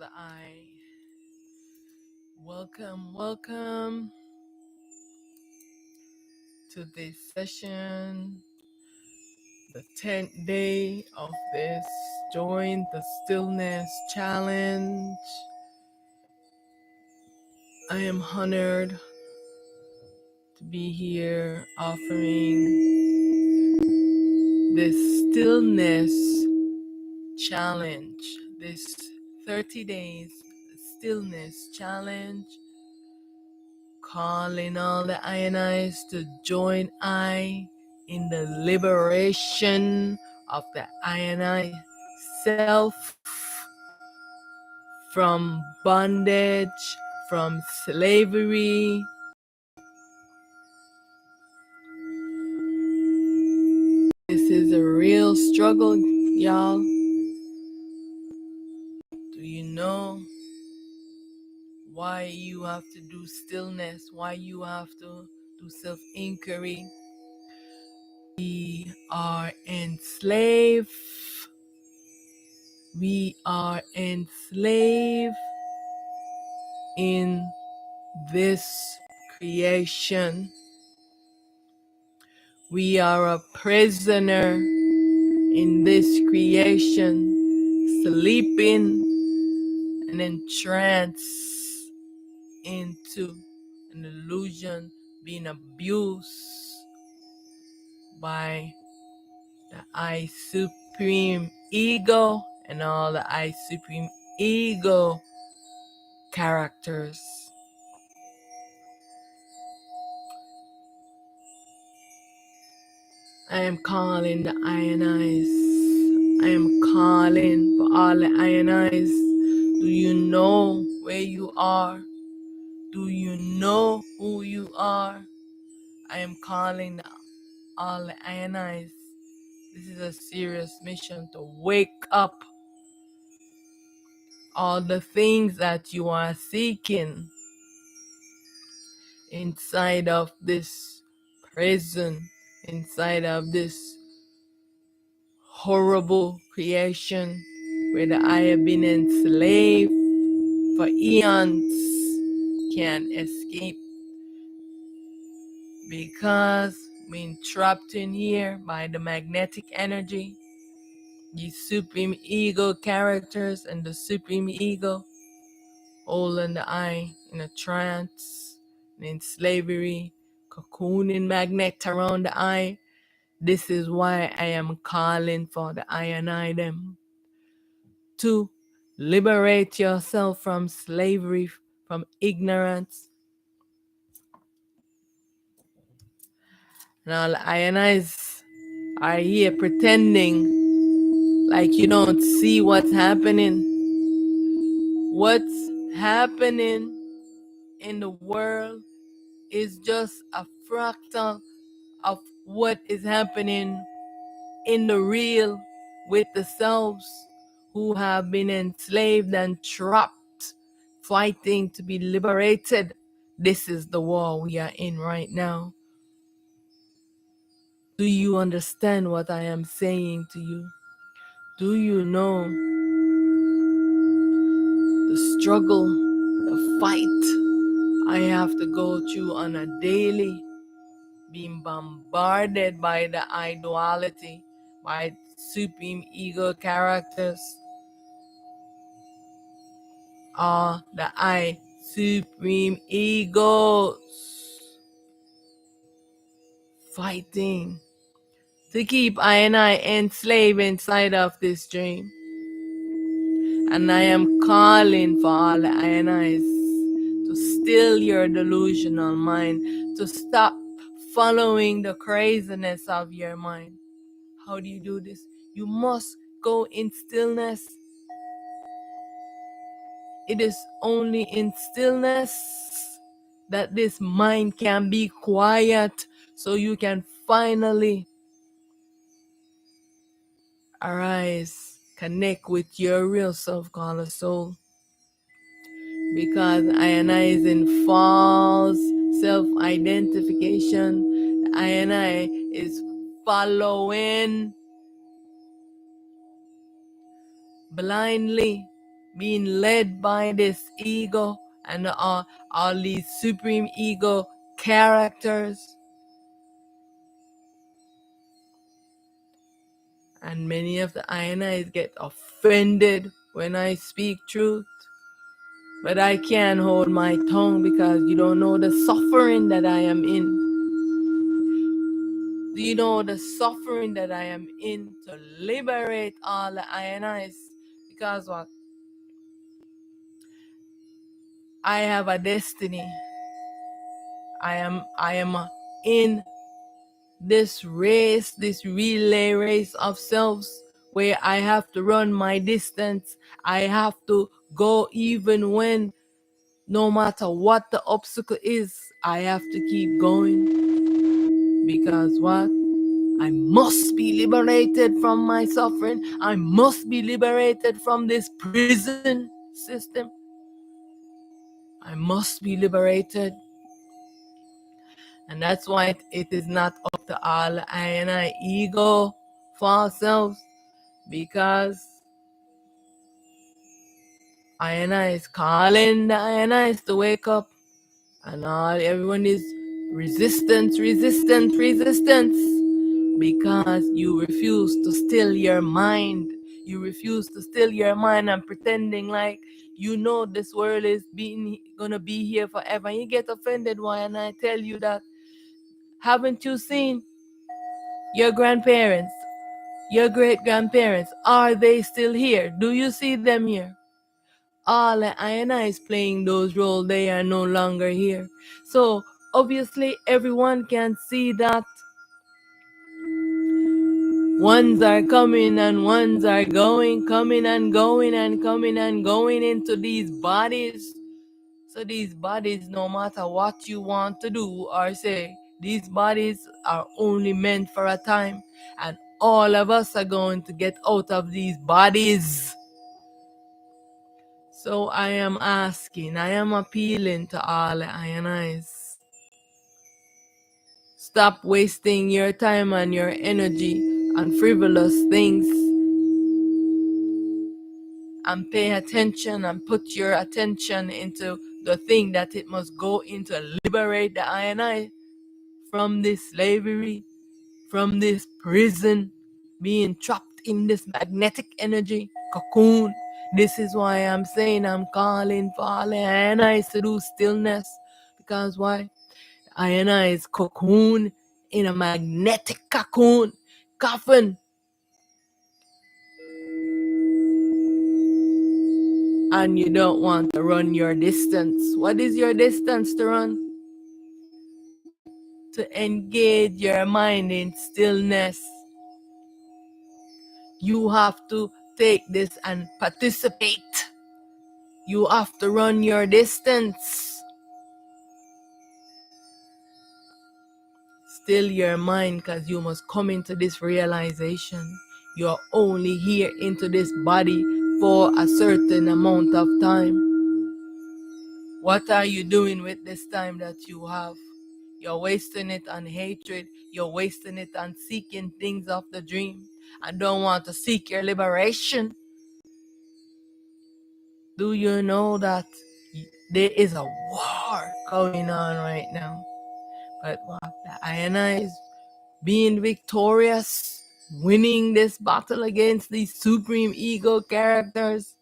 the I. Welcome to this session, the 10th day of this Join the Stillness Challenge. I am honored to be here offering this Stillness Challenge, this 30 days Stillness Challenge, calling all the ionized to join I in the liberation of the ionized self from bondage, from slavery. This is a real struggle, y'all. Do you know why you have to do stillness? Why you have to do self-inquiry? We are enslaved. We are enslaved in this creation. We are a prisoner in this creation, sleeping and entranced into an illusion, being abused by the I Supreme Ego and all the I Supreme Ego characters. I am calling the ionized. I am calling for all the ionized. Do you know where you are? Do you know who you are? I am calling all the ionized. This is a serious mission to wake up all the things that you are seeking inside of this prison, inside of this horrible creation where I have been enslaved for eons, can't escape because being trapped in here by the magnetic energy, the supreme ego characters and the supreme ego holding the I in a trance and in slavery, cocooning magnet around the I. This is why I am calling for the I and I them to liberate yourself from slavery, from ignorance. And all the I and I's are here pretending like you don't see what's happening. What's happening in the world is just a fractal of what is happening in the real with the selves who have been enslaved and trapped, fighting to be liberated. This is the war we are in right now. Do you understand what I am saying to you? Do you know the struggle, the fight I have to go through on a daily, being bombarded by the I duality, by supreme ego characters, are the I supreme egos fighting to keep I and I enslaved inside of this dream. And I am calling for all the I and I's to still your delusional mind, to stop following the craziness of your mind. How do you do this? You must go in stillness. It is only in stillness that this mind can be quiet so you can finally arise, connect with your real self called a soul. Because I and I is in false self-identification. I and I is following blindly being led by this ego and all these supreme ego characters. And many of the INIs get offended when I speak truth. But I can't hold my tongue because you don't know the suffering that I am in. Do you know the suffering that I am in to liberate all the INIs? Because what? I have a destiny. I am in this race, this relay race of selves where I have to run my distance. I have to go even when no matter what the obstacle is, I have to keep going. Because what? I must be liberated from my suffering. I must be liberated from this prison system. I must be liberated. And that's why it is not up to all I and I ego false selves. Because I and I is calling the I and I's to wake up. And everyone is resistance, resistance, resistance. Because you refuse to still your mind. You refuse to still your mind and pretending like you know this world is gonna be here forever. And you get offended when I tell you that. Haven't you seen your grandparents, your great grandparents? Are they still here? Do you see them here? All the INI is playing those roles. They are no longer here. So obviously everyone can see that ones are coming and ones are going, coming and going and coming and going into these bodies. So these bodies, no matter what you want to do or say, these bodies are only meant for a time. And all of us are going to get out of these bodies. So I am asking, I am appealing to all the INIs. Stop wasting your time and your energy on frivolous things. And pay attention and put your attention into the thing that it must go into, liberate the INI from this slavery, from this prison, being trapped in this magnetic energy cocoon. This is why I'm saying I'm calling for all the INIs to do stillness. Because why? INI is cocoon in a magnetic cocoon, coffin. And you don't want to run your distance. What is your distance to run? To engage your mind in stillness. You have to take this and participate. You have to run your distance. Still your mind, because you must come into this realization. You're only here into this body for a certain amount of time. What are you doing with this time that you have? You're wasting it on hatred. You're wasting it on seeking things of the dream. I don't want to seek your liberation. Do you know that there is a war going on right now? But what? The INI is being victorious, winning this battle against these supreme ego characters.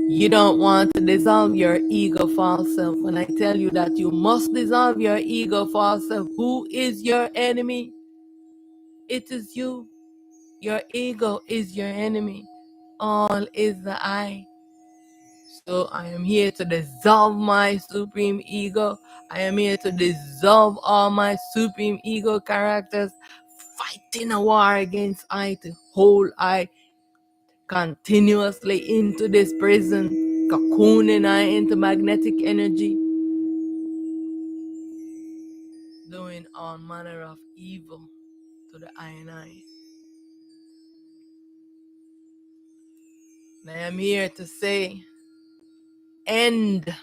You don't want to dissolve your ego false self. When I tell you that you must dissolve your ego false self, who is your enemy? It is you. Your ego is your enemy. All is the I. So I am here to dissolve my supreme ego. I am here to dissolve all my supreme ego characters, fighting a war against I, to hold I continuously into this prison, cocooning I into magnetic energy, doing all manner of evil to the I and I. And I am here to say, end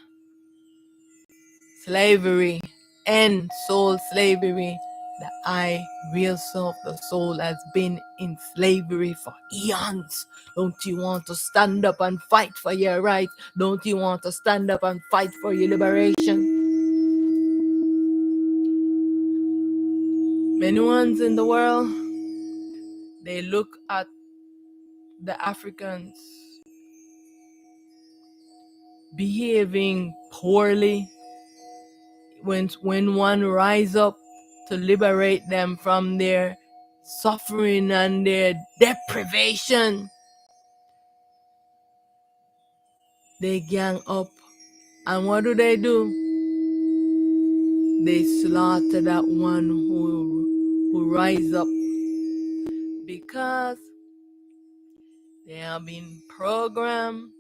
slavery, end soul slavery. The I, real self, the soul, has been in slavery for eons. Don't you want to stand up and fight for your rights? Don't you want to stand up and fight for your liberation? Many ones in the world, they look at the Africans behaving poorly when one rise up to liberate them from their suffering and their deprivation. They gang up, and what do? They slaughter that one who rise up, because they have been programmed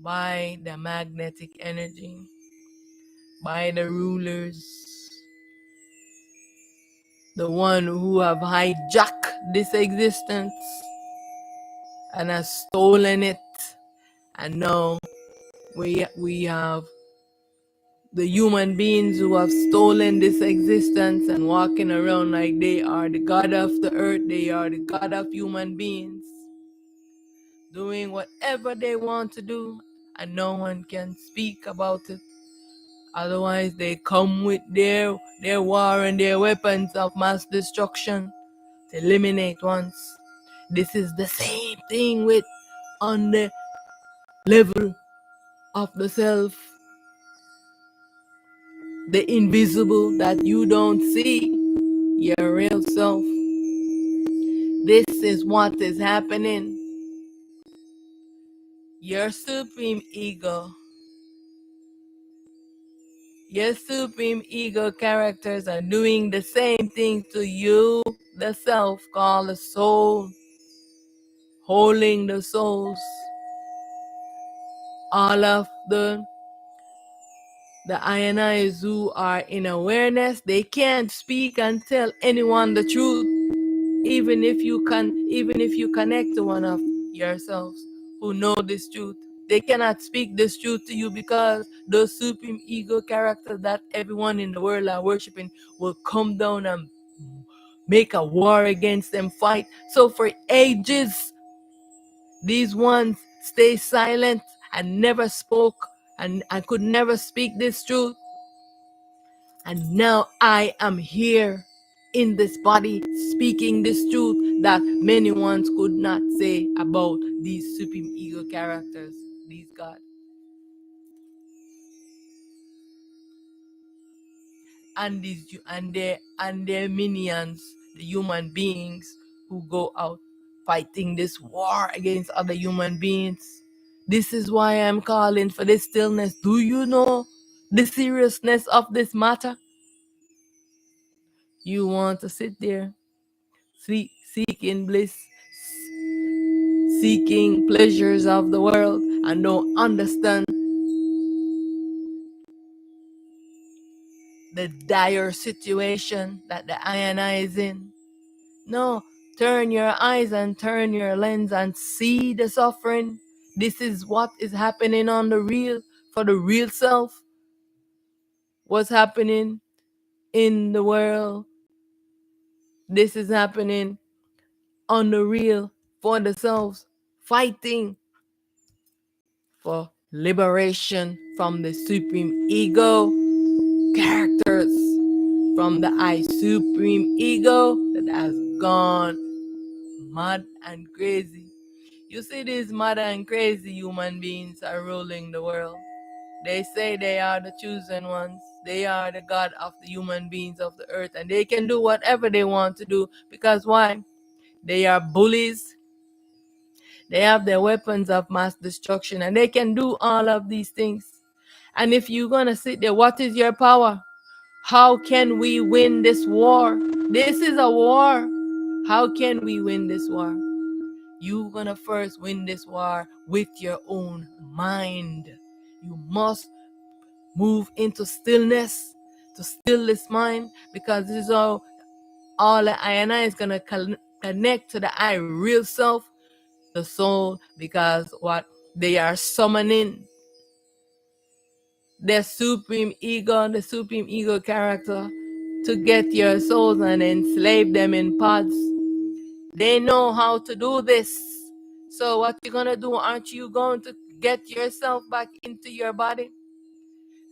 by the magnetic energy, by the rulers, the one who have hijacked this existence and has stolen it. And now we have the human beings who have stolen this existence and walking around like they are the god of the earth, they are the god of human beings, doing whatever they want to do, and no one can speak about it. Otherwise, they come with their war and their weapons of mass destruction to eliminate ones. This is the same thing with on the level of the self, the invisible that you don't see, your real self. This is what is happening. Your supreme ego, your supreme ego characters are doing the same thing to you, the self called the soul, holding the souls. All of the ionis who are in awareness, they can't speak and tell anyone the truth. Even if you connect to one of yourselves who know this truth, they cannot speak this truth to you, because those supreme ego characters that everyone in the world are worshiping will come down and make a war against them, fight. So for ages, these ones stay silent and never spoke, and I could never speak this truth. And now I am here in this body speaking this truth that many ones could not say about these supreme ego characters, these gods. And their minions, the human beings who go out fighting this war against other human beings. This is why I'm calling for this stillness. Do you know the seriousness of this matter? You want to sit there seeking bliss, seeking pleasures of the world, and don't understand the dire situation that the INI is in. No, turn your eyes and turn your lens and see the suffering. This is what is happening on the real, for the real self. What's happening in the world, this is happening on the real, for the selves, fighting for liberation from the supreme ego characters, from the I supreme ego that has gone mad and crazy. You see, these mad and crazy human beings are ruling the world. They say they are the chosen ones. They are the God of the human beings of the earth, and they can do whatever they want to do, because why? They are bullies. They have their weapons of mass destruction, and they can do all of these things. And if you're going to sit there, what is your power? How can we win this war? This is a war. How can we win this war? You're going to first win this war with your own mind. You must move into stillness, to still this mind, because this is all the I and I is going to connect to the I real self, the soul, because what they are summoning the supreme ego character, to get your souls and enslave them in pods. They know how to do this. So what you gonna do? Aren't you going to get yourself back into your body?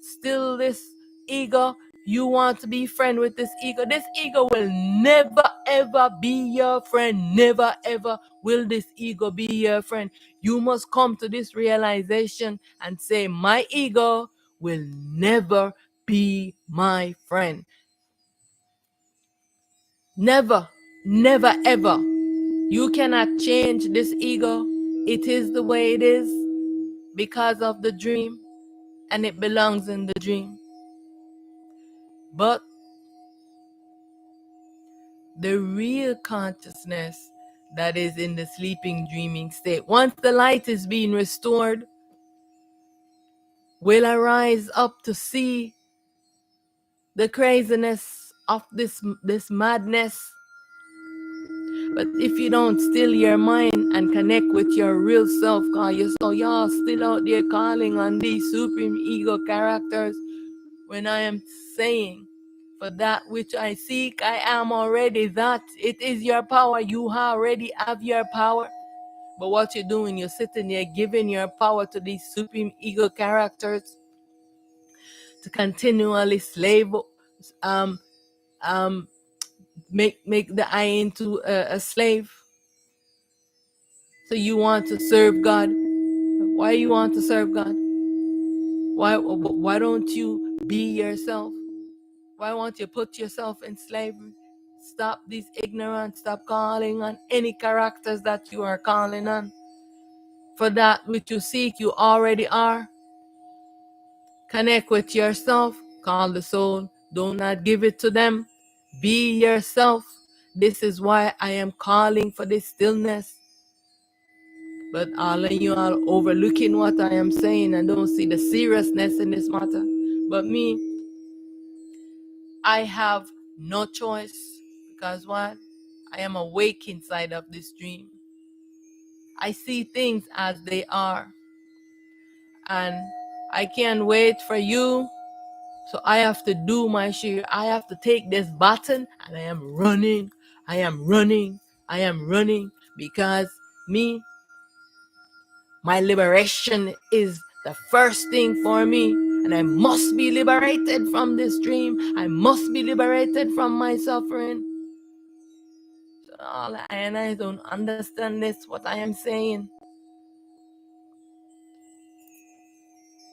Still this ego, you want to be friend with this ego. This ego will never ever be your friend. Never ever will this ego be your friend. You must come to this realization and say, my ego will never be my friend. Never, never ever. You cannot change this ego. It is the way it is because of the dream, and it belongs in the dream. But the real consciousness that is in the sleeping, dreaming state, once the light is being restored, will arise up to see the craziness of this madness. But if you don't still your mind and connect with your real self, cause y'all still out there calling on these supreme ego characters, when I am saying, for that which I seek, I am already that. It is your power. You already have your power. But what you're doing, you're sitting there giving your power to these supreme ego characters to continually slave, um, um, make the I into a slave. So you want to serve God. Why you want to serve God? Why don't you be yourself? Why won't you put yourself in slavery? Stop this ignorance. Stop calling on any characters that you are calling on. For that which you seek, you already are. Connect with yourself. Call the soul. Do not give it to them. Be yourself. This is why I am calling for this stillness. But all of you are overlooking what I am saying and don't see the seriousness in this matter. But me, I have no choice. Because what? I am awake inside of this dream. I see things as they are. And I can't wait for you. So I have to do my share. I have to take this button and I am running. I am running. I am running. Because me, my liberation is the first thing for me. And I must be liberated from this dream. I must be liberated from my suffering. So all and I don't understand this, what I am saying.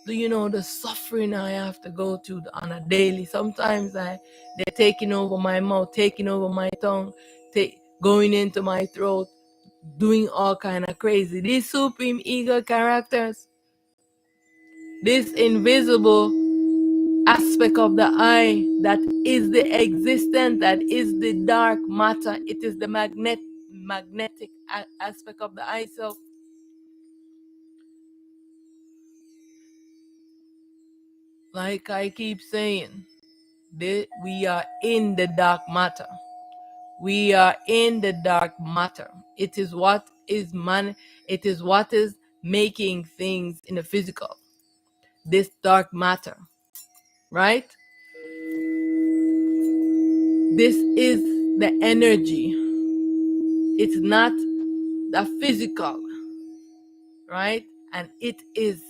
Do you know the suffering I have to go through on a daily? Sometimes they're taking over my mouth, taking over my tongue, going into my throat, doing all kind of crazy. These supreme ego characters, this invisible aspect of the I that is the existence, that is the dark matter. It is the magnetic aspect of the I. So like I keep saying, we are in the dark matter. We are in the dark matter. It is what is it is what is making things in the physical. This dark matter, right? This is the energy. It's not the physical, right? And it is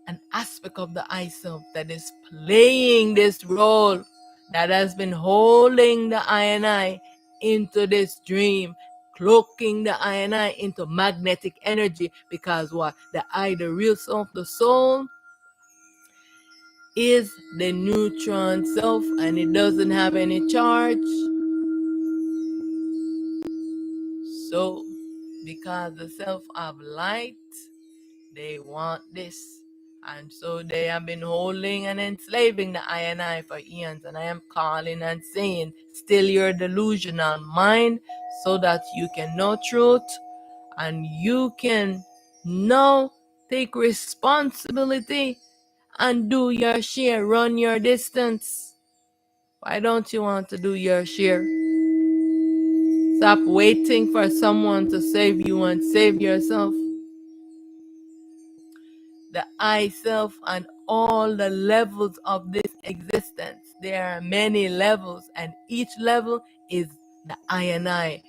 an aspect of the I self that is playing this role, that has been holding the I and I into this dream, cloaking the I and I into magnetic energy. Because what? The I, the real self, the soul, is the neutron self, and it doesn't have any charge. So because the self of light, they want this. And so they have been holding and enslaving the I and I for eons. And I am calling and saying, still your delusional mind, so that you can know truth and you can now take responsibility and do your share, run your distance. Why don't you want to do your share? Stop waiting for someone to save you and save yourself. the I self and all the levels of this existence. There are many levels, and each level is the I and I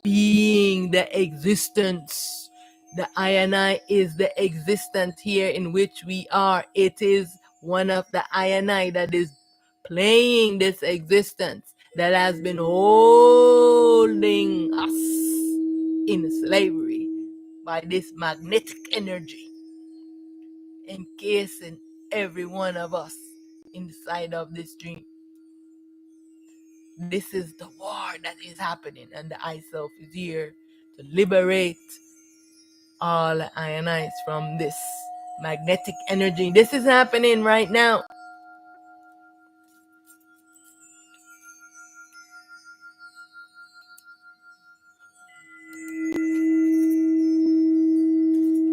being the existence. The I and I is the existence here in which we are. It is one of the I and I that is playing this existence, that has been holding us in slavery by this magnetic energy, encasing every one of us inside of this dream. This is the war that is happening, and the I self is here to liberate all I and I's from this magnetic energy. This is happening right now.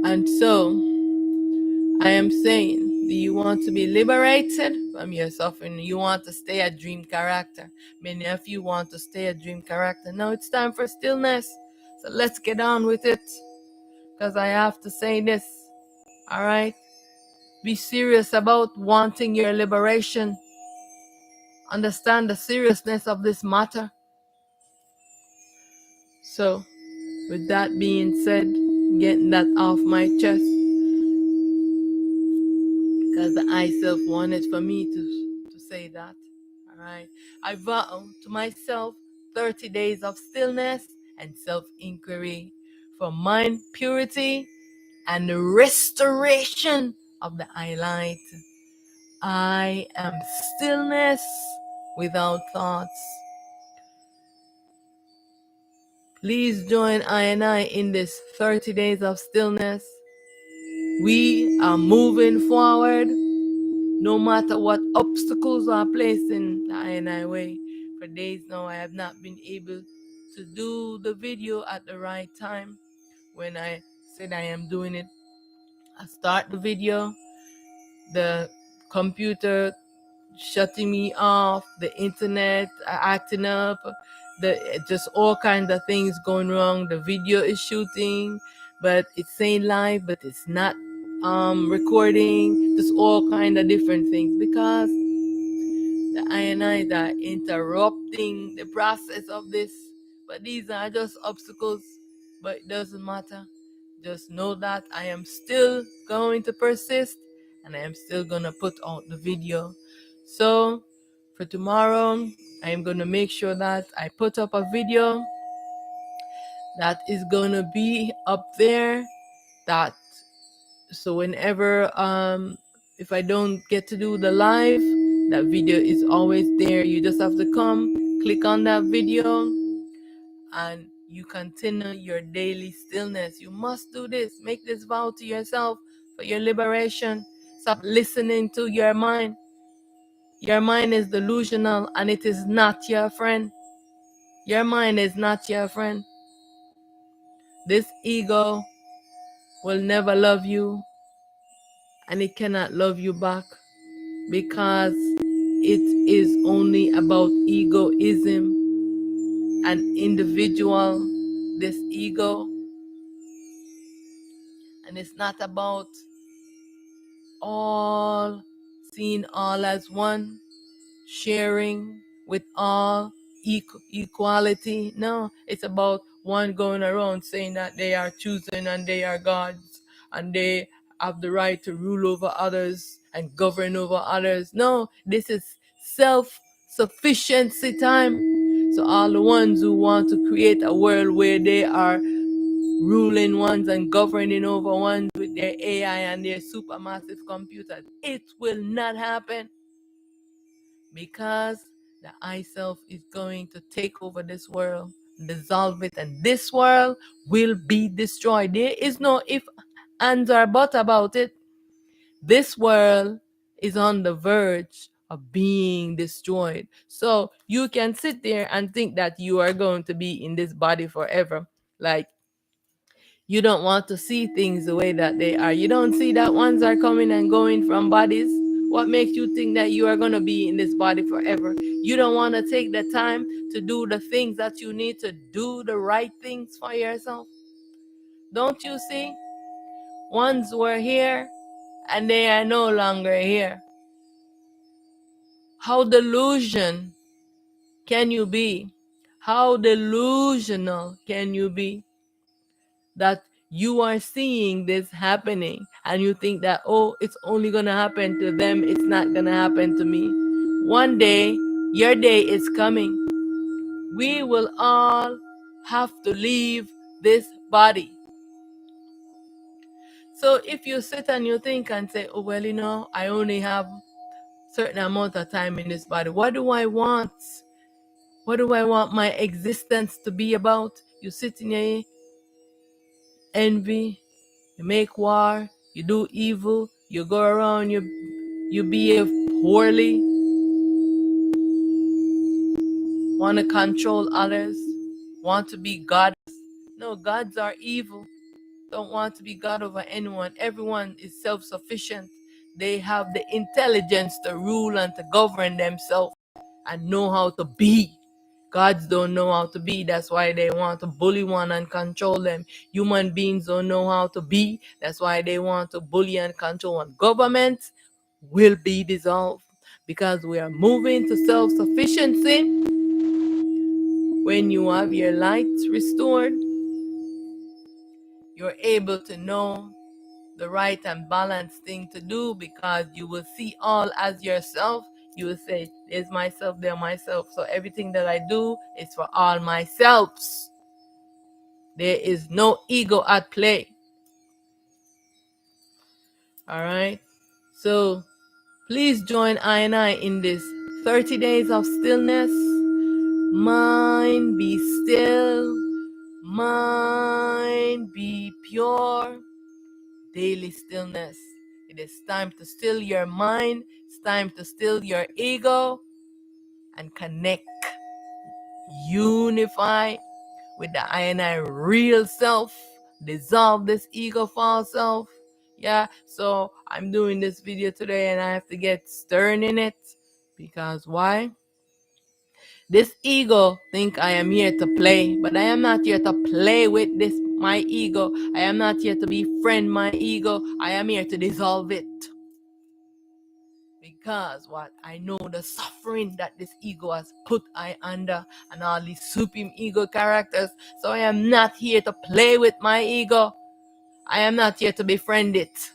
And so I am saying, do you want to be liberated from your suffering? You want to stay a dream character. Many of you want to stay a dream character. Now it's time for stillness. So let's get on with it, because I have to say this. All right? Be serious about wanting your liberation. Understand the seriousness of this matter. So, with that being said, getting that off my chest, because the I self wanted for me to say that. All right. I vow to myself 30 days of stillness and self-inquiry for mind purity and the restoration of the I light. I am stillness without thoughts. Please join I and I in this 30 days of stillness. We are moving forward no matter what obstacles are placed in the I and I way. For days now, I have not been able to do the video at the right time. When I said I am doing it, I start the video, the computer shutting me off, the internet acting up, the just all kinds of things going wrong. The video is shooting, but it's saying live, but it's not recording. Just all kind of different things, because the INIs are interrupting the process of this. But these are just obstacles, but it doesn't matter. Just know that I am still going to persist, and I am still going to put out the video. So for tomorrow, I am going to make sure that I put up a video that is going to be up there, that so whenever if I don't get to do the live, that video is always there. You just have to come, click on that video, and you continue your daily stillness. You must do this. Make this vow to yourself for your liberation. Stop listening to your mind. Your mind is delusional, and it is not your friend. Your mind is not your friend. This ego will never love you, and it cannot love you back, because it is only about egoism and individual, this ego, and it's not about all, seeing all as one, sharing with all, equality. No, it's about one going around saying that they are chosen and they are gods and they have the right to rule over others and govern over others. No, this is self-sufficiency time. So all the ones who want to create a world where they are ruling ones and governing over ones with their AI and their supermassive computers, it will not happen, because the I self is going to take over this world, dissolve it, and this world will be destroyed. There is no if, ands, or but about it. This world is on the verge of being destroyed. So you can sit there and think that you are going to be in this body forever. Like, you don't want to see things the way that they are. You don't see that ones are coming and going from bodies. What makes you think that you are going to be in this body forever? You don't want to take the time to do the things that you need to do, the right things for yourself. Don't you see? Ones were here and they are no longer here. How delusion can you be? How delusional can you be that you are seeing this happening and you think that, oh, it's only gonna happen to them, it's not gonna happen to me. One day, your day is coming. We will all have to leave this body. So if you sit and you think and say, oh, well, I only have certain amount of time in this body. What do I want? What do I want my existence to be about? You sit in your envy, you make war, you do evil, you go around, you behave poorly, want to control others, want to be God. No, gods are evil. Don't want to be God over anyone. Everyone is self-sufficient. They have the intelligence to rule and to govern themselves and know how to be. Gods don't know how to be. That's why they want to bully one and control them. Human beings don't know how to be. That's why they want to bully and control one. Government will be dissolved because we are moving to self-sufficiency. When you have your light restored, you're able to know the right and balanced thing to do because you will see all as yourself. You will say, there's myself, there myself. So everything that I do is for all myselfs. There is no ego at play. All right. So please join I and I in this 30 days of stillness. Mind be still. Mind be pure. Daily stillness. It is time to still your mind. It's time to still your ego and connect, unify with the I and I real self. Dissolve this ego false self. Yeah, so I'm doing this video today and I have to get stern in it because why? This ego think I am here to play, but I am not here to play with this my ego. I am not here to befriend my ego. I am here to dissolve it. Because what? I know the suffering that this ego has put I under and all these supreme ego characters. So I am not here to play with my ego. I am not here to befriend it.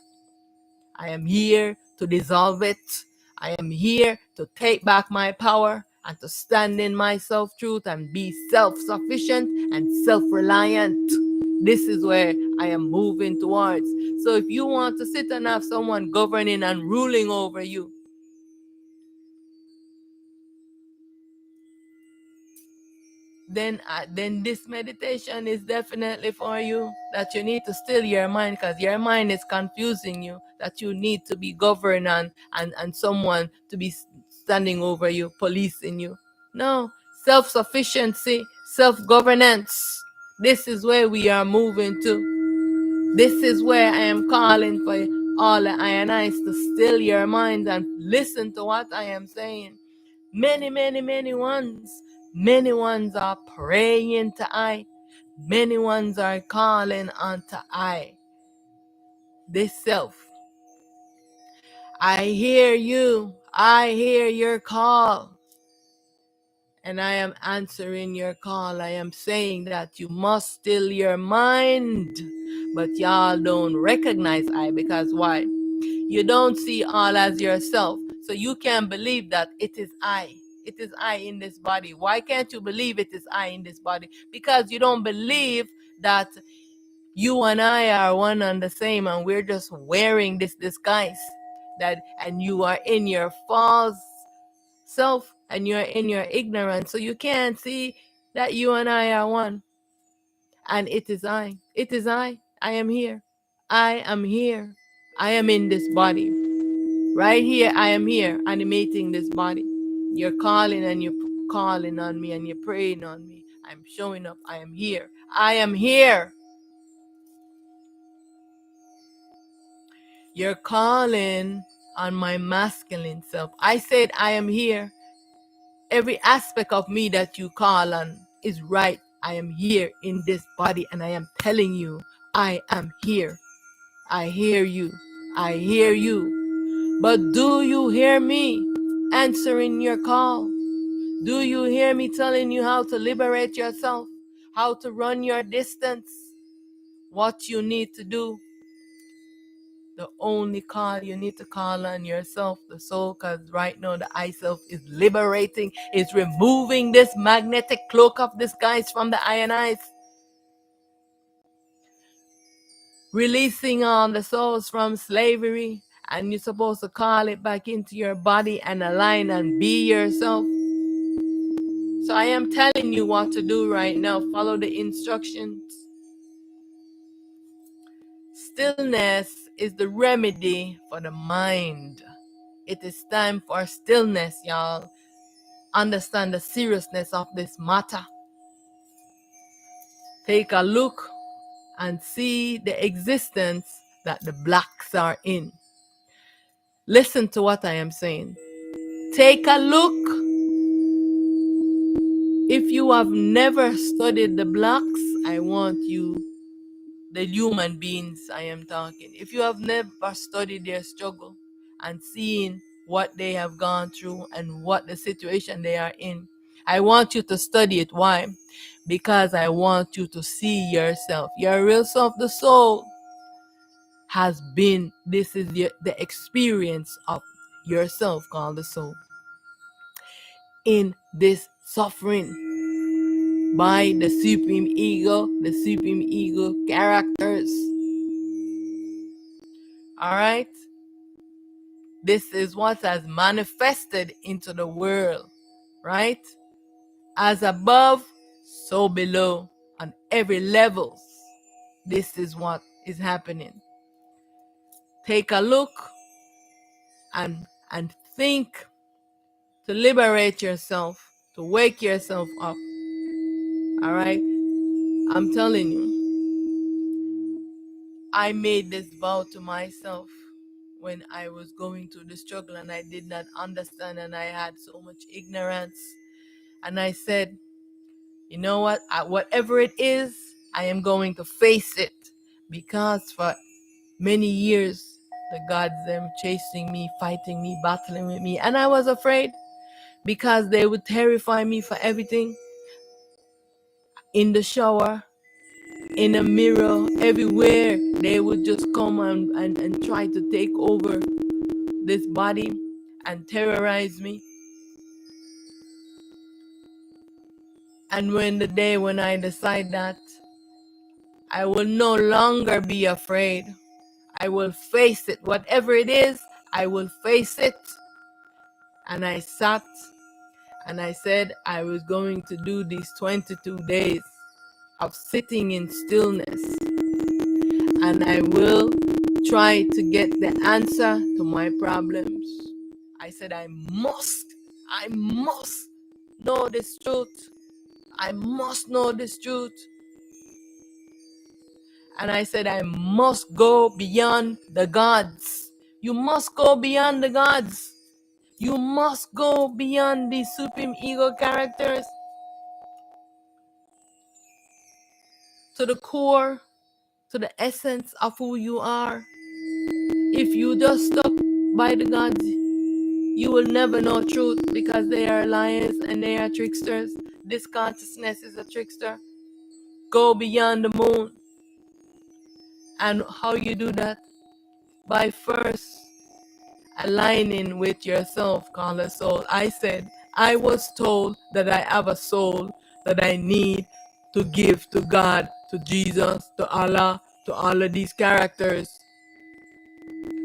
I am here to dissolve it. I am here to take back my power and to stand in my self-truth and be self-sufficient and self-reliant. This is where I am moving towards. So if you want to sit and have someone governing and ruling over you, then this meditation is definitely for you. That you need to still your mind because your mind is confusing you. That you need to be governed and someone to be standing over you, policing you. No, self-sufficiency, self-governance. This is where we are moving to. This is where I am calling for all the I and I's to still your mind and listen to what I am saying. Many, many, many ones. Many ones are praying to I. Many ones are calling unto I. This self. I hear you. I hear your call. And I am answering your call. I am saying that you must still your mind. But y'all don't recognize I because why? You don't see all as yourself. So you can't believe that it is I. It is I in this body. Why can't you believe it is I in this body? Because you don't believe that you and I are one and the same and we're just wearing this disguise. And you are in your false self and you're in your ignorance. So you can't see that you and I are one. And it is I. It is I. I am here. I am here. I am in this body. Right here, I am here, animating this body. You're calling and you're calling on me and you're praying on me. I'm showing up. I am here. I am here. You're calling on my masculine self. I said, I am here. Every aspect of me that you call on is right. I am here in this body and I am telling you, I am here. I hear you. I hear you. But do you hear me answering your call? Do you hear me telling you how to liberate yourself? How to run your distance? What you need to do? The only call you need to call on yourself, the soul, because right now the I self is liberating, is removing this magnetic cloak of disguise from the I and I's, releasing all the souls from slavery, and you're supposed to call it back into your body and align and be yourself. So I am telling you what to do right now. Follow the instructions. Stillness is the remedy for the mind. It is time for stillness, y'all. Understand the seriousness of this matter. Take a look and see the existence that the blacks are in. Listen to what I am saying. Take a look. If you have never studied the blacks, I want you, the human beings I am talking, if you have never studied their struggle and seen what they have gone through and what the situation they are in, I want you to study it. Why? Because I want you to see yourself. Your real self, the soul, has been, this is the experience of yourself called the soul, in this suffering by the supreme ego characters. All right? This is what has manifested into the world, right? As above, so below, on every level. This is what is happening. Take a look and think to liberate yourself, to wake yourself up. All right? I'm telling you, I made this vow to myself when I was going through the struggle and I did not understand and I had so much ignorance. And I said, you know what? Whatever it is, I am going to face it. Because for many years, the gods, them chasing me, fighting me, battling with me. And I was afraid because they would terrify me for everything. In the shower, in a mirror, everywhere. They would just come and try to take over this body and terrorize me. And when the day when I decide that I will no longer be afraid, I will face it. Whatever it is, I will face it. And I sat and I said I was going to do these 22 days of sitting in stillness. And I will try to get the answer to my problems. I said I must know this truth. I must know this truth. And I said I must go beyond the gods. You must go beyond the gods. You must go beyond these supreme ego characters to the core, to the essence of who you are. If you just stuck by the gods, you will never know truth because they are liars and they are tricksters. This consciousness is a trickster. Go beyond the moon. And how you do that? By first aligning with yourself, called a soul. I said, I was told that I have a soul that I need to give to God, to Jesus, to Allah, to all of these characters.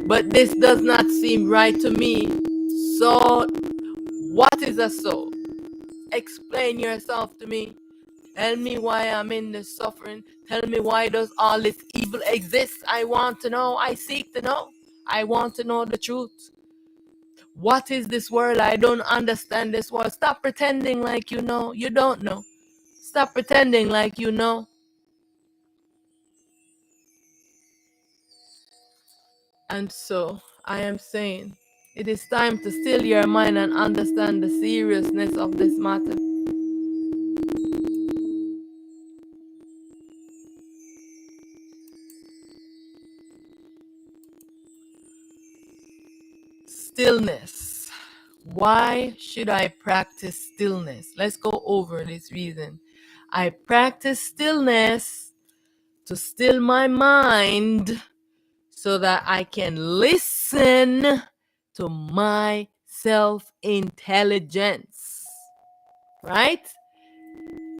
But this does not seem right to me. So, what is a soul? Explain yourself to me. Tell me why I'm in this suffering. Tell me why does all this evil exist. I want to know. I seek to know. I want to know the truth. What is this world? I don't understand this world. Stop pretending like you know. You don't know. Stop pretending like you know. And so I am saying it is time to still your mind and understand the seriousness of this matter. stillness. Why should I practice stillness? Let's go over this reason. I practice stillness to still my mind so that I can listen to my self-intelligence. Right?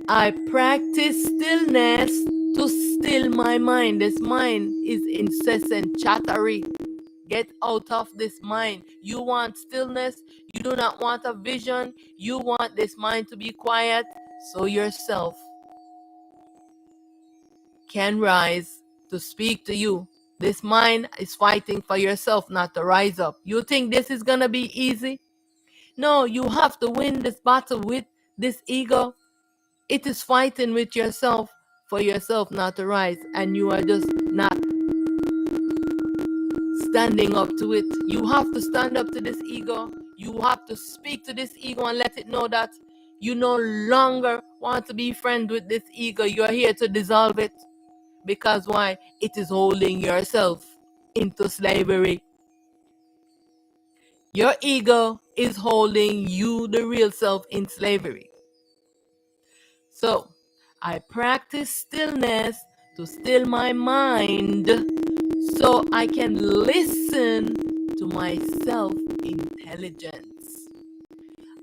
I practice stillness to still my mind. This mind is incessant chattery. Get out of this mind. You want stillness. You do not want a vision. You want this mind to be quiet so yourself can rise to speak to you. This mind is fighting for yourself not to rise up. You think this is going to be easy? No, you have to win this battle with this ego. It is fighting with yourself for yourself not to rise, and you are just not standing up to it. You have to stand up to this ego. You have to speak to this ego and let it know that you no longer want to be friends with this ego. You are here to dissolve it. Because why? It is holding yourself into slavery. Your ego is holding you, the real self, in slavery. So, I practice stillness to still my mind so I can listen to my self-intelligence.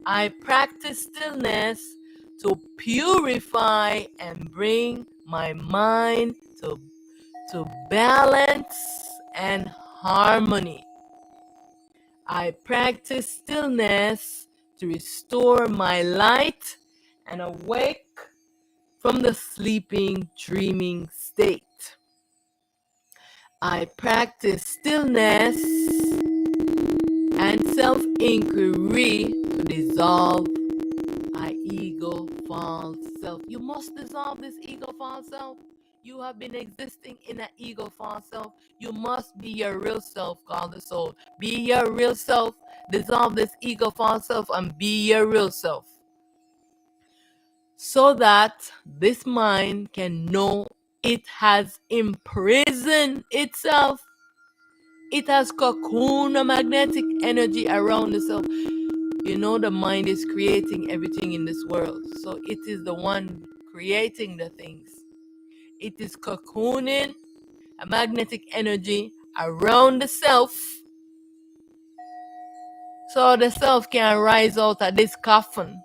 I practice stillness to purify and bring my mind to balance and harmony. I practice stillness to restore my light and awake from the sleeping, dreaming state. I practice stillness and self-inquiry to dissolve my ego false self. You must dissolve this ego false self. You have been existing in an ego false self. You must be your real self, called the soul. Be your real self. Dissolve this ego false self and be your real self. So that this mind can know it has imprisoned itself. It has cocooned a magnetic energy around itself. You know, the mind is creating everything in this world. So it is the one creating the things. It is cocooning a magnetic energy around the self. So the self can rise out of this coffin.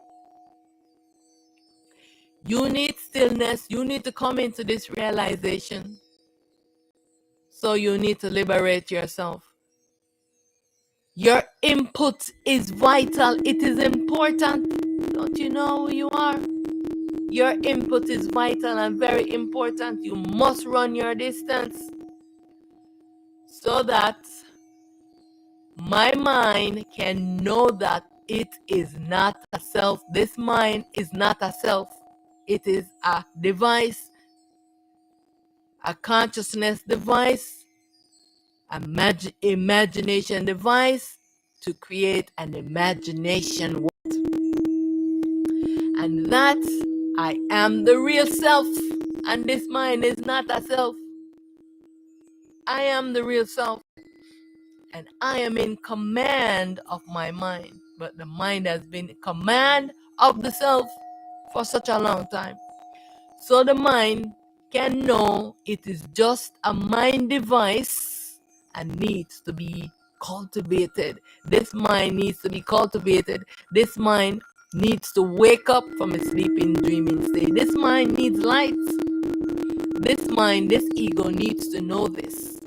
You need stillness. You need to come into this realization. So you need to liberate yourself. Your input is vital. It is important. Don't you know who you are? Your input is vital and very important. You must run your distance so that my mind can know that it is not a self. This mind is not a self. It is a device, a consciousness device, imagination device to create an imagination world. And that I am the real self, and this mind is not a self. I am the real self, and I am in command of my mind. But the mind has been in command of the self for such a long time. So the mind can know it is just a mind device and needs to be cultivated. This mind needs to be cultivated. This mind needs to wake up from a sleeping, dreaming state. This mind needs light. This mind, this ego needs to know this.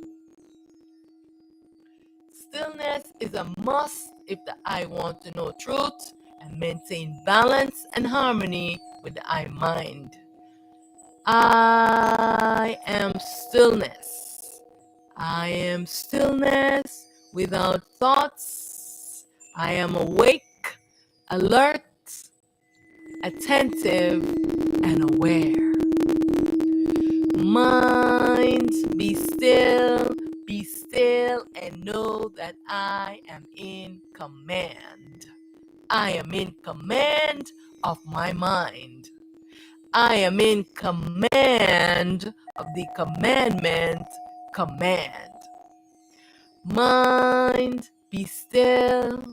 Stillness is a must if the I want to know truth and maintain balance and harmony with the I mind. I am stillness. I am stillness without thoughts. I am awake, alert, attentive, and aware. Mind, be still, and know that I am in command. I am in command of my mind. I am in command of the command. Mind, Be still.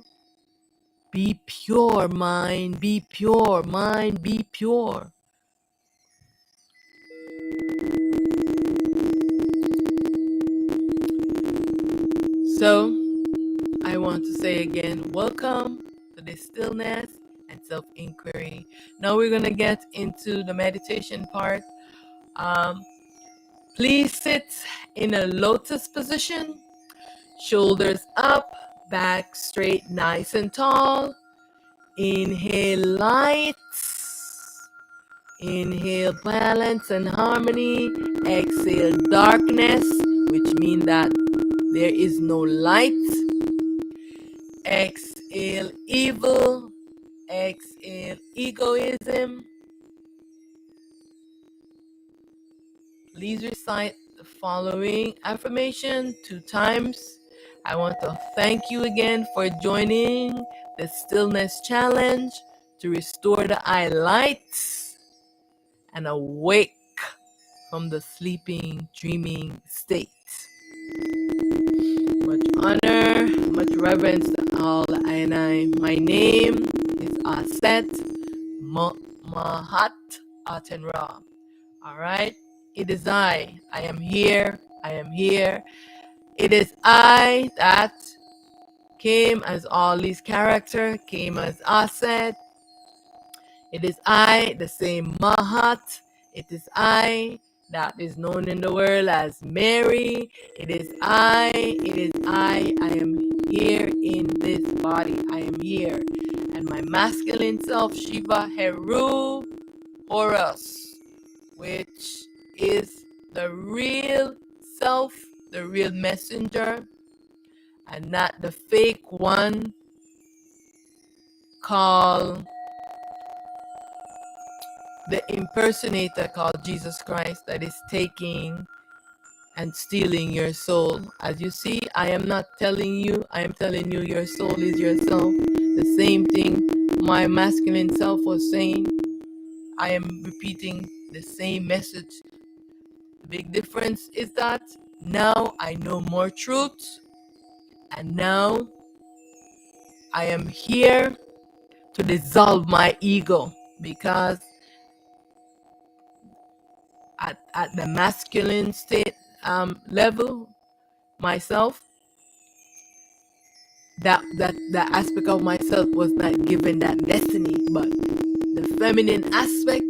Be pure, mind. Be pure, mind. Be pure. So, I want to say again, welcome to this stillness and self-inquiry. Now we're going to get into the meditation part. Please sit in a lotus position, shoulders up, back straight, nice and tall. Inhale light. Inhale balance and harmony. Exhale darkness, which means that there is no light. Exhale evil. Exhale egoism. Please recite the following affirmation 2 times. I want to thank you again for joining the Stillness Challenge to restore the eye lights and awake from the sleeping, dreaming state. Much honor, much reverence to all I and I. My name is Auset Aten Ra. All right. It is I. I am here. I am here. It is I that came as all these characters, came as Auset. It is I, the same Mahat. It is I that is known in the world as Mary. It is I. It is I. I am here in this body. I am here. And my masculine self, Shiva Heru Horus, which is the real self, the real messenger, and not the fake one called the impersonator called Jesus Christ that is taking and stealing your soul. As you see, I am not telling you, I am telling you your soul is yourself. The same thing my masculine self was saying. I am repeating the same message. The big difference is that now I know more truth, and now I am here to dissolve my ego, because at the masculine state level, myself, that aspect of myself was not given that destiny, but the feminine aspect,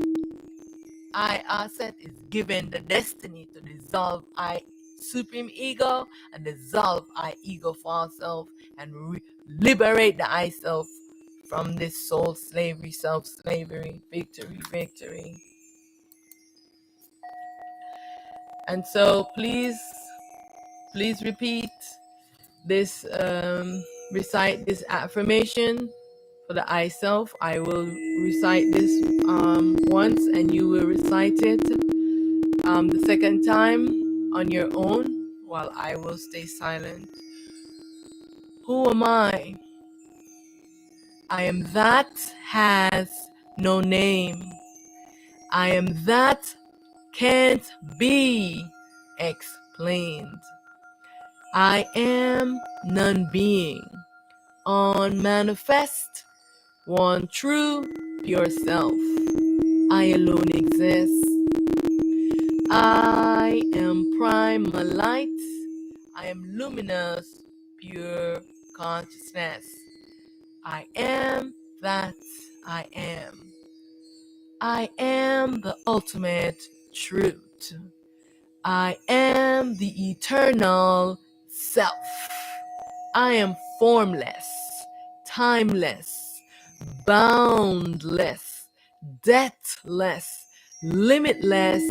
I Auset, is given the destiny to dissolve I supreme ego and dissolve I ego false self and liberate the I self from this soul slavery, self slavery, victory, victory. And so please repeat this, recite this affirmation for the I self. I will recite this once, and you will recite it the second time on your own while I will stay silent. Who am I? I am that has no name. I am that can't be explained. I am non-being, unmanifest, one true, pure self. I alone exist. I am primal light. I am luminous, pure consciousness. I am that I am. I am the ultimate truth. I am the eternal self. I am formless, timeless, boundless, deathless, limitless.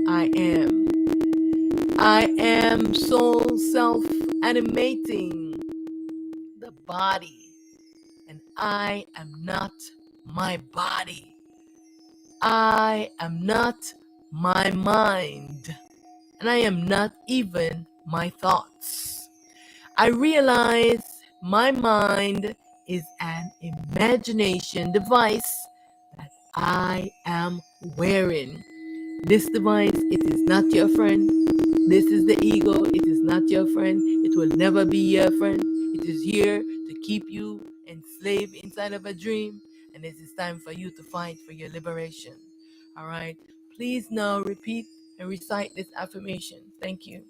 I am. I am soul self animating the body, and I am not my body. I am not my mind, and I am not even my thoughts. I realize my mind is an imagination device that I am wearing. This device, it is not your friend. This is the ego. It is not your friend. It will never be your friend. It is here to keep you enslaved inside of a dream, and it is time for you to fight for your liberation. All right? Please now repeat and recite this affirmation. Thank you.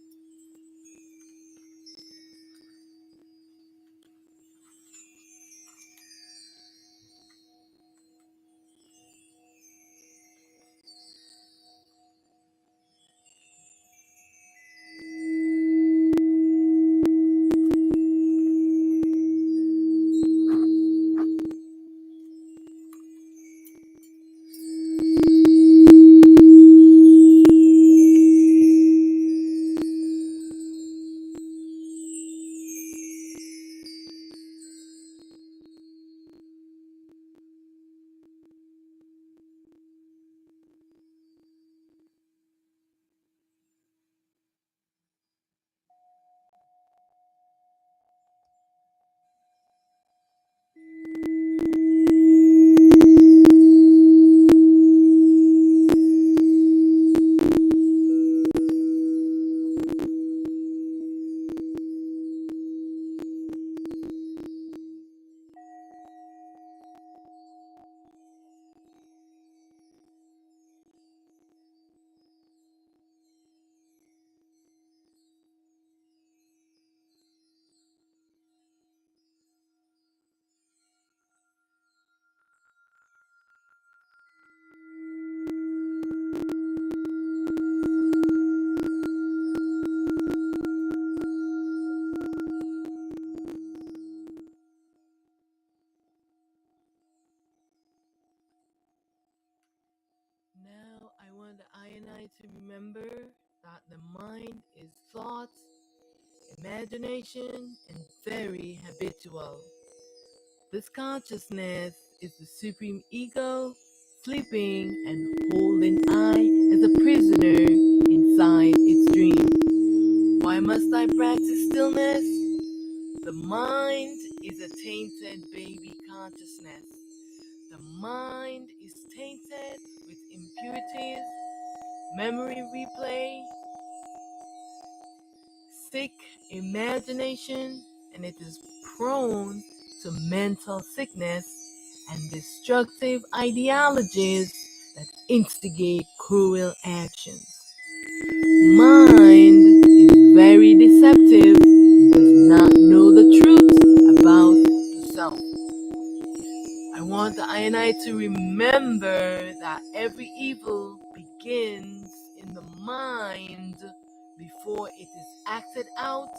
Now I want the I and I to remember that the mind is thought, imagination, and very habitual. This consciousness is the supreme ego, sleeping and holding I as a prisoner inside its dream. Why must I practice stillness? The mind is a tainted baby consciousness. The mind is tainted with impurities, memory replay, sick imagination, and it is prone to mental sickness and destructive ideologies that instigate cruel actions. Mind is very deceptive and does not know the truth about the self. I want the I and I to remember that every evil begins in the mind before it is acted out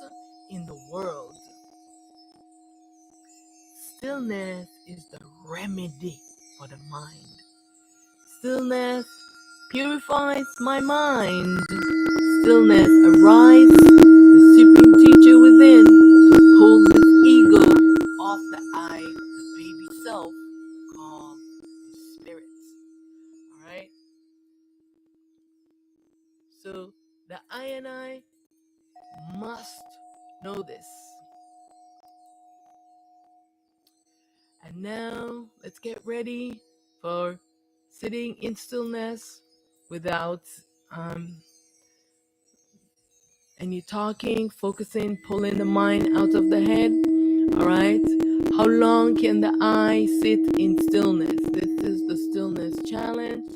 in the world. Stillness is the remedy for the mind. Stillness purifies my mind. Stillness arises, the supreme teacher within, to pull this ego off the I, the baby self, called the spirit. Alright? So the I and I must know this. And now let's get ready for sitting in stillness without any talking, focusing, pulling the mind out of the head. All right. How long can the I sit in stillness? This is the stillness challenge.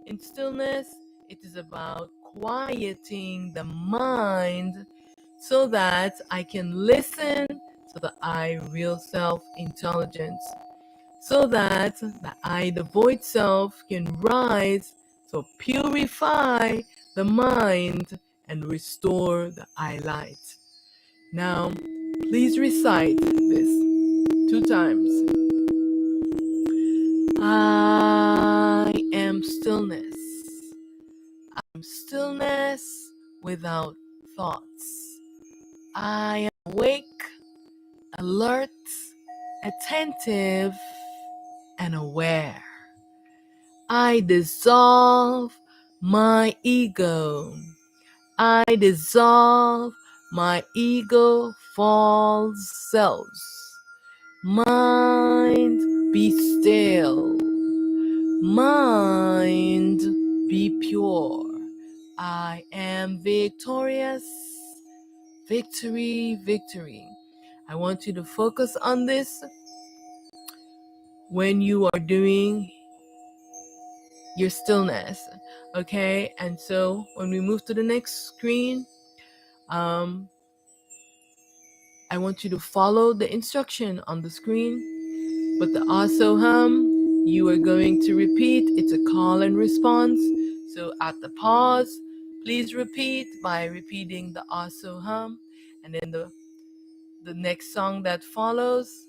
In stillness, it is about quieting the mind so that I can listen to the I real self intelligence, so that the I, the void self, can rise to purify the mind and restore the I light. Now, please recite this 2 times. I am stillness. I'm stillness without thoughts. I am awake, alert, attentive, and aware. I dissolve my ego. I dissolve my ego false selves. Mind, be still. Mind, be pure. I am victorious. Victory, victory. I want you to focus on this when you are doing your stillness. Okay, and so when we move to the next screen, I want you to follow the instruction on the screen, but the also you are going to repeat. It's a call and response. So at the pause, please repeat by repeating the also and then the next song that follows,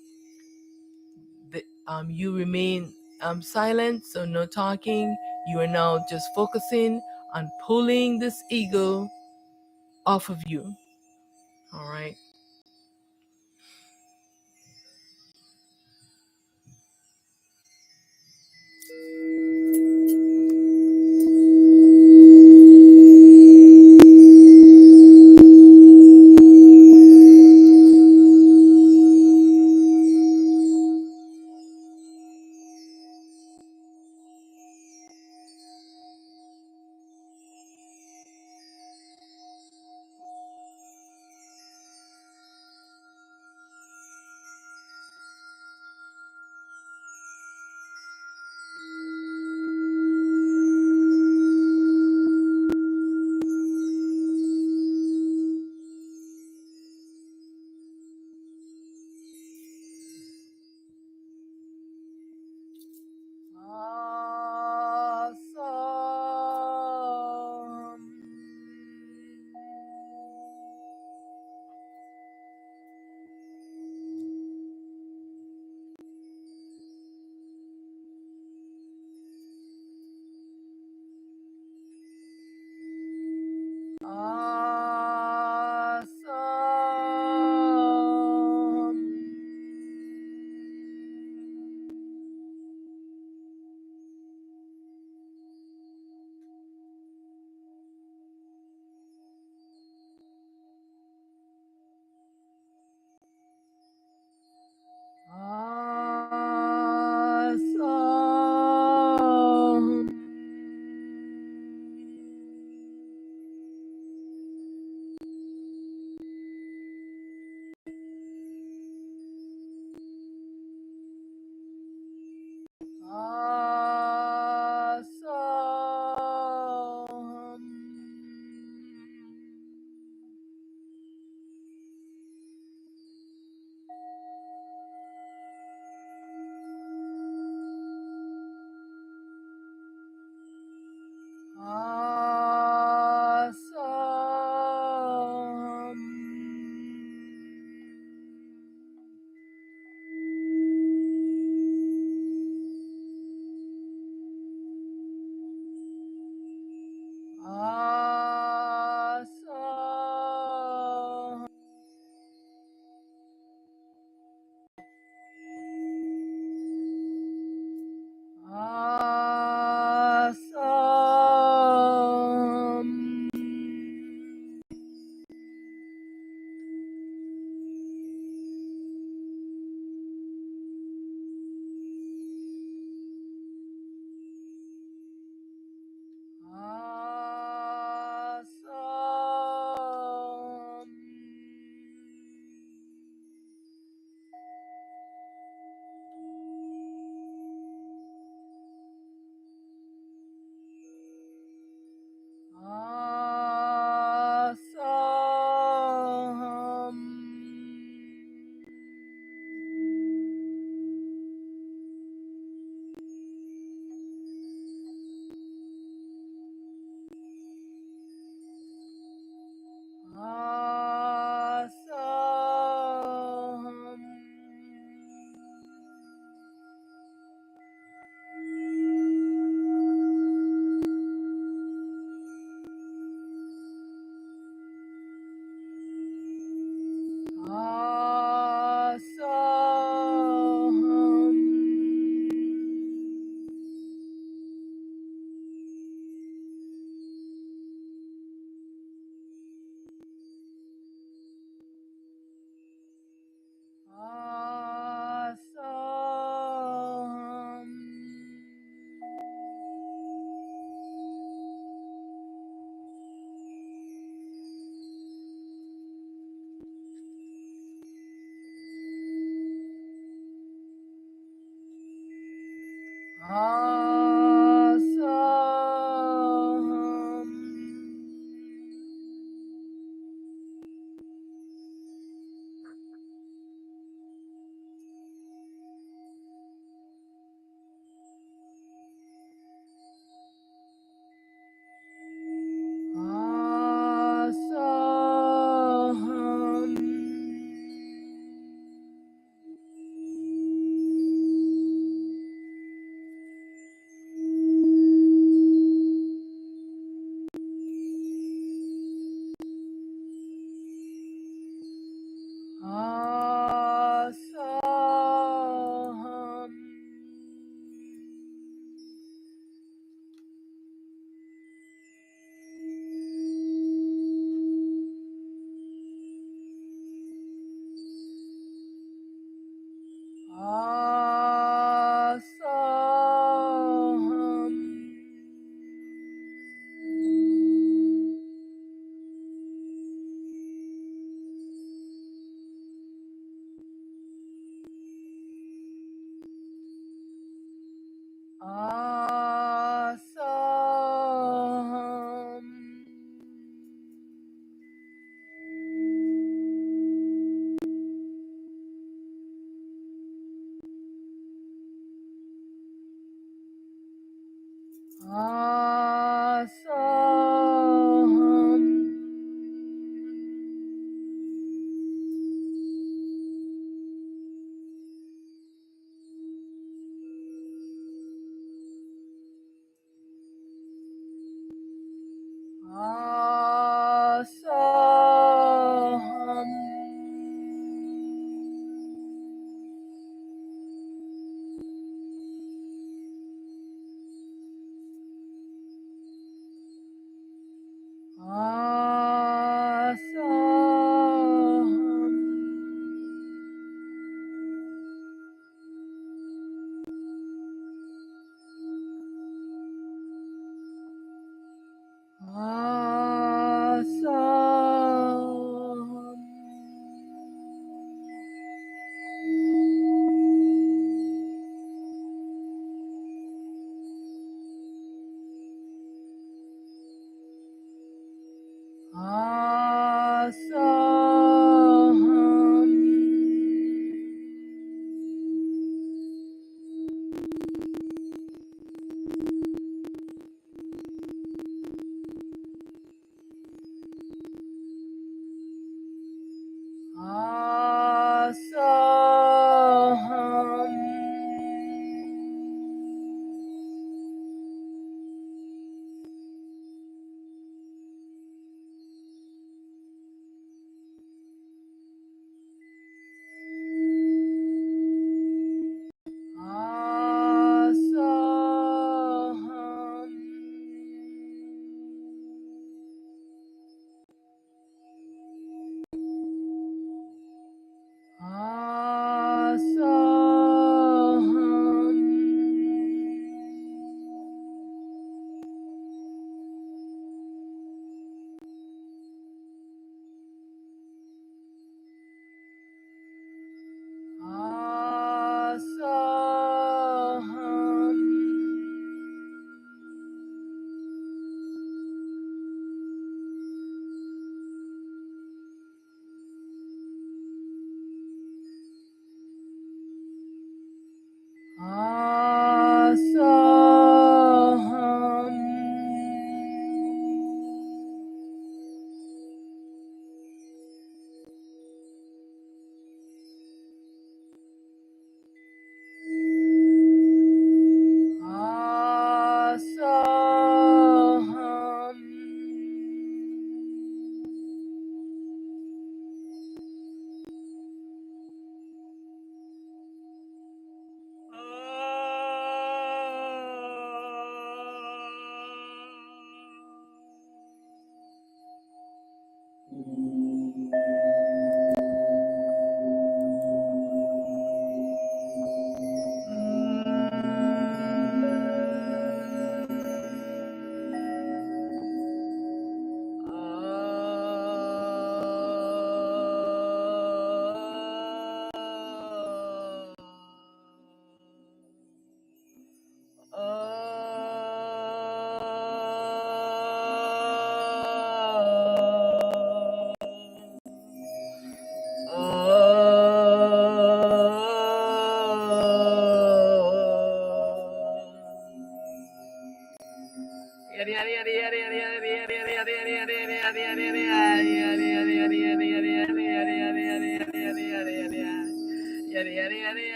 you remain silent, so no talking. You are now just focusing on pulling this ego off of you. All right.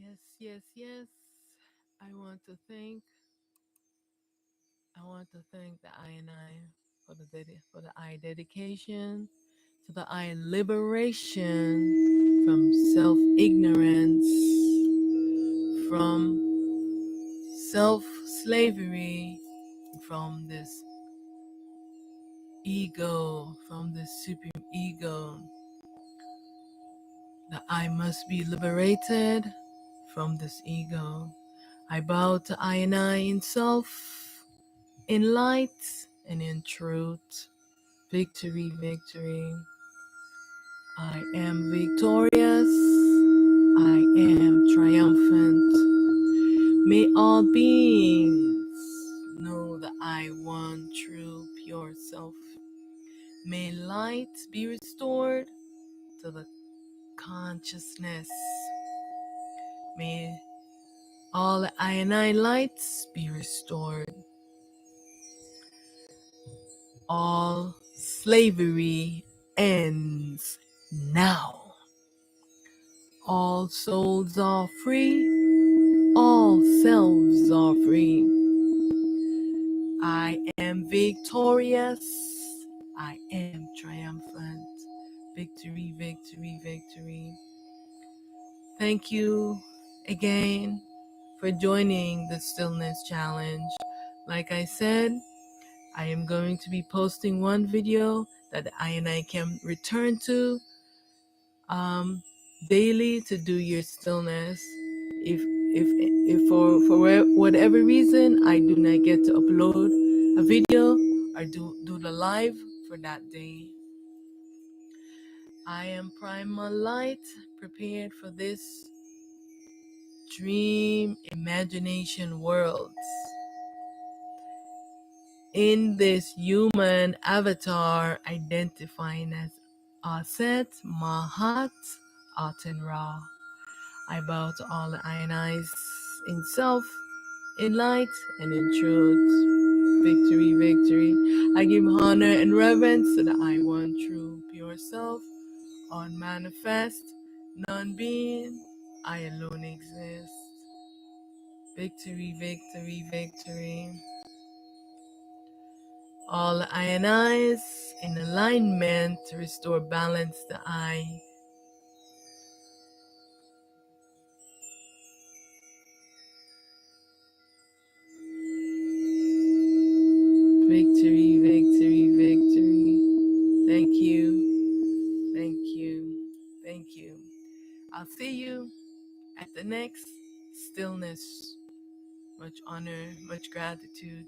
Yes, yes, yes. I want to thank I want to thank the I and I for for the I dedication to the I liberation from self ignorance, from self slavery, from this ego, from this supreme ego. That I must be liberated from this ego. I bow to I and I in self, in light and in truth. Victory, victory. I am victorious. I am triumphant. May all beings know that I one true pure self. May light be restored to the consciousness. May all the I and I lights be restored. All slavery ends now. All souls are free. All selves are free. I am victorious. I am triumphant. Victory, victory, victory. Thank you again for joining the Stillness Challenge. Like I said, I am going to be posting one video that I and I can return to daily to do your stillness. If for whatever reason I do not get to upload a video or do the live for that day, I am primal light, prepared for this dream imagination worlds in this human avatar identifying as Auset Aten Ra. I bow to all the ionized in self, in light, and in truth. Victory, victory. I give honor and reverence to the I One True Pure Self, unmanifest, non-being, I alone exist. Victory, victory, victory. All ionize in alignment to restore balance to I. Victory, victory, victory. Thank you, thank you, thank you. I'll see you at the next stillness. Much honor, much gratitude.